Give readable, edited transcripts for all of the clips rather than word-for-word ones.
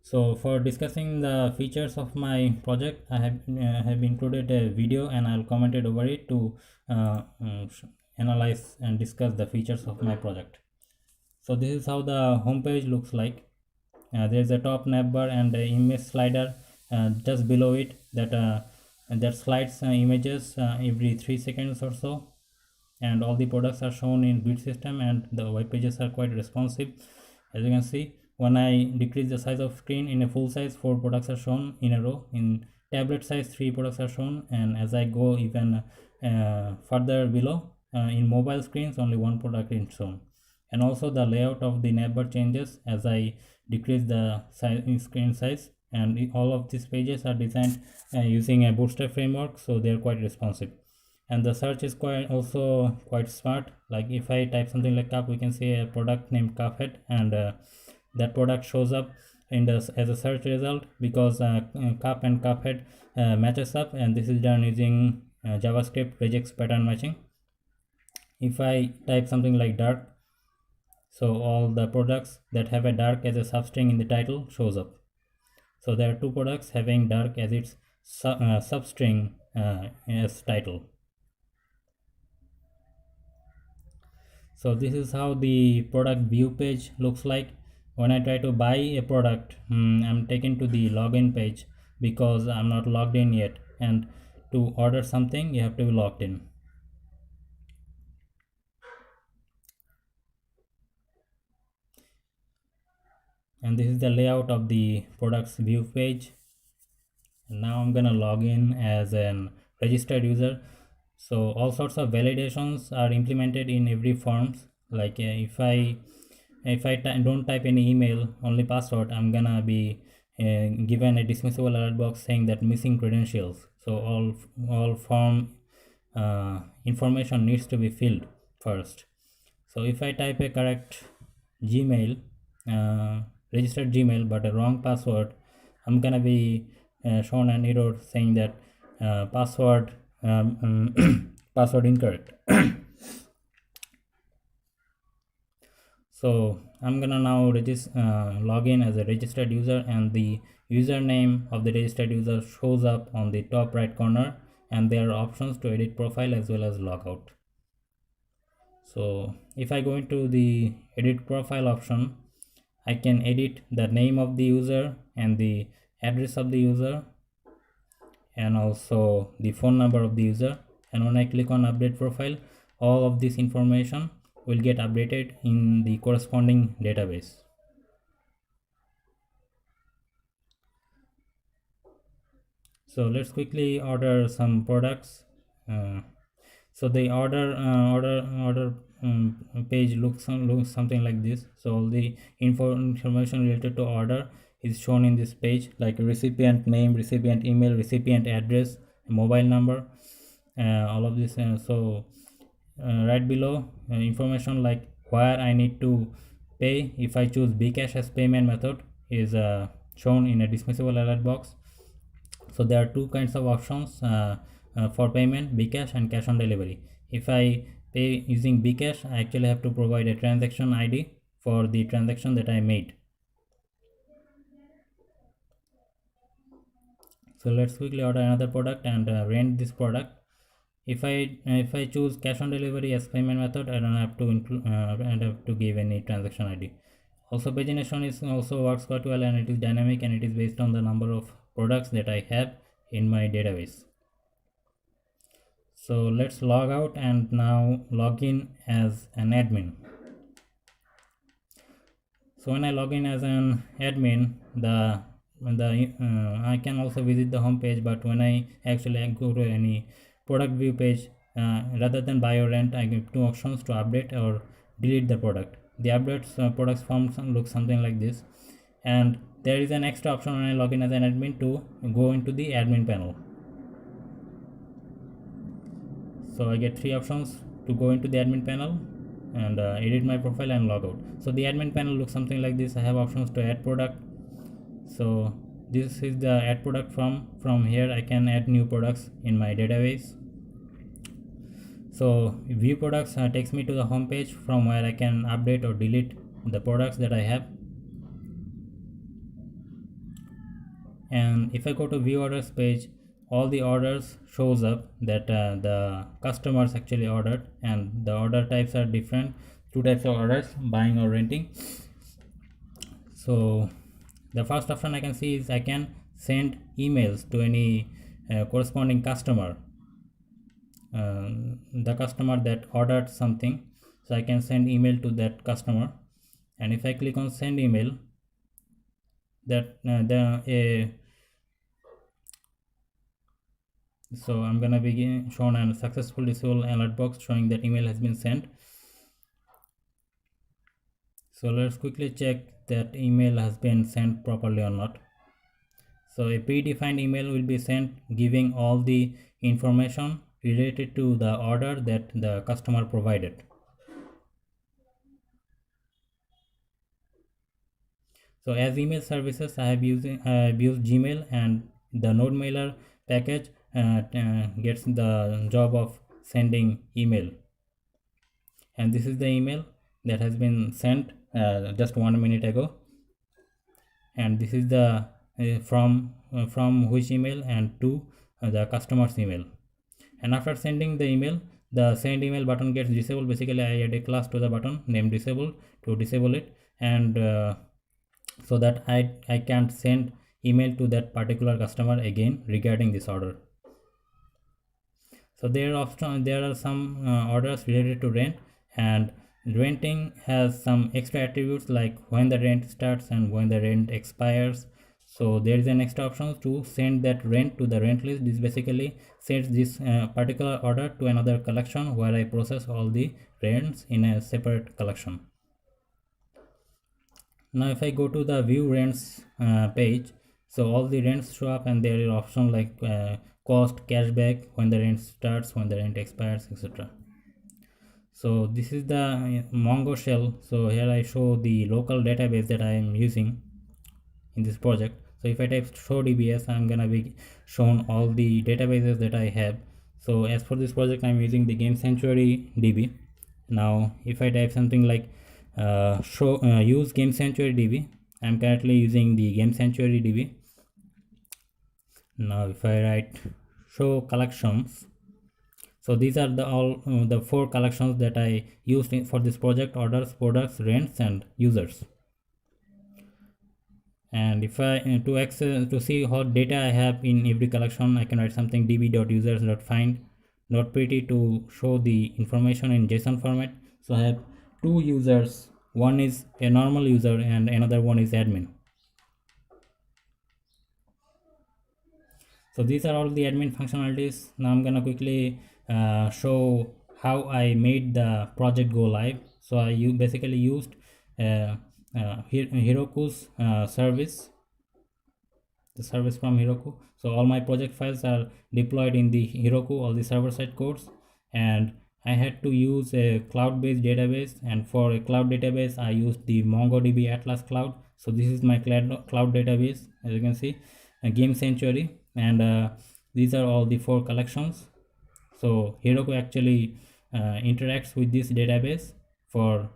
So for discussing the features of my project, I have included a video and I'll comment it over it to analyze and discuss the features of my project. So this is how the homepage looks like. There's a top navbar and the image slider just below it that slides images every 3 seconds or so, and all the products are shown in grid system and the web pages are quite responsive. As you can see, when I decrease the size of screen in a full size, 4 products are shown in a row. In tablet size, 3 products are shown, and as I go even further below, in mobile screens only 1 product is shown. And also the layout of the navbar changes as I decrease the screen size, and all of these pages are designed using a Bootstrap framework, so they are quite responsive. And the search is quite smart. Like if I type something like cup, we can see a product named Cuphead, and that product shows up as a search result because cup and Cuphead matches up, and this is done using JavaScript regex pattern matching. If I type something like dark, so all the products that have a dark as a substring in the title shows up. So there are 2 products having dark as its substring as title. So this is how the product view page looks like. When I try to buy a product, I'm taken to the login page because I'm not logged in yet, and to order something you have to be logged in. And this is the layout of the products view page. And now I'm gonna log in as an registered user. So all sorts of validations are implemented in every forms. Like if I don't type any email, only password, I'm gonna be given a dismissible alert box saying that missing credentials. So all form information needs to be filled first. So if I type a correct Gmail, registered Gmail, but a wrong password, I'm gonna be shown an error saying that password password incorrect. So I'm gonna now log in as a registered user, and the username of the registered user shows up on the top right corner, and there are options to edit profile as well as logout. So if I go into the edit profile option, I can edit the name of the user and the address of the user and also the phone number of the user. And when I click on update profile, all of this information will get updated in the corresponding database. So let's quickly order some products. So the order page looks something like this. So all the information related to order is shown in this page, like recipient name, recipient email, recipient address, mobile number, all of this. Right below, information like where I need to pay. If I choose Bcash as payment method is shown in a dismissible alert box. So there are 2 kinds of options for payment: Bcash and cash on delivery. If I pay using Bcash, I actually have to provide a transaction ID for the transaction that I made. So let's quickly order another product and rent this product. If I choose cash on delivery as payment method, I don't have to give any transaction ID. Also, pagination is also works quite well, and it is dynamic, and it is based on the number of products that I have in my database. So let's log out and now log in as an admin. So when I log in as an admin, I can also visit the home page, but when I actually go to any product view page, rather than buy or rent, I give 2 options to update or delete the product. The updates products form looks something like this, and there is an extra option when I log in as an admin to go into the admin panel. So I get 3 options to go into the admin panel and edit my profile and log out. So the admin panel looks something like this. I have options to add product. So this is the add product from here I can add new products in my database. So view products takes me to the home page from where I can update or delete the products that I have. And if I go to view orders page, all the orders shows up that the customers actually ordered, and the order types are different, two types of orders, buying or renting. So the first option I can see is I can send emails to any corresponding customer, the customer that ordered something. So I can send email to that customer, and if I click on send email, that so I'm gonna be shown a successful disable alert box showing that email has been sent. So let's quickly check that email has been sent properly or not. So a predefined email will be sent giving all the information related to the order that the customer provided. So as email services, I have used Gmail, and the NodeMailer package gets the job of sending email. And this is the email that has been sent just 1 minute ago. And this is the from which email and to the customer's email. And after sending the email, the send email button gets disabled. Basically I add a class to the button named disable to disable it, and so that I can't send email to that particular customer again regarding this order. So there are some orders related to rent, and renting has some extra attributes like when the rent starts and when the rent expires. So there is an extra option to send that rent to the rent list. This basically sends this particular order to another collection where I process all the rents in a separate collection. Now if I go to the view rents page, so all the rents show up, and there is option like cost, cashback, when the rent starts, when the rent expires, etc. So this is the Mongo shell. So here I show the local database that I am using in this project. So if I type show DBS, I'm gonna be shown all the databases that I have. So as for this project, I'm using the Game Sanctuary DB. Now if I type something like use Game Sanctuary DB, I'm currently using the Game Sanctuary DB. Now if I write show collections, so these are the 4 collections that I used for this project: orders, products, rents, and users. And if I to access to see how data I have in every collection, I can write something db.users.find.pretty to show the information in JSON format. So I have 2 users, one is a normal user and another one is admin. So these are all the admin functionalities. Now I'm gonna quickly show how I made the project go live. So I basically used Heroku's service, the service from Heroku. So all my project files are deployed in the Heroku, all the server-side codes, and I had to use a cloud-based database, and for a cloud database I used the MongoDB Atlas Cloud. So this is my cloud database, as you can see, a Game Sanctuary, and these are all the 4 collections. So Heroku actually interacts with this database for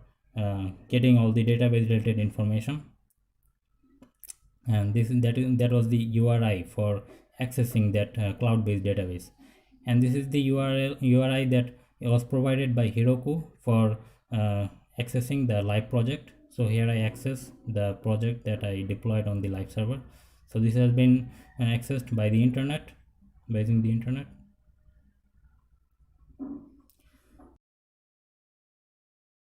getting all the database related information, and that was the URI for accessing that cloud-based database. And this is the URI that was provided by Heroku for accessing the live project. So here I access the project that I deployed on the live server. So this has been accessed by the internet, by using the internet.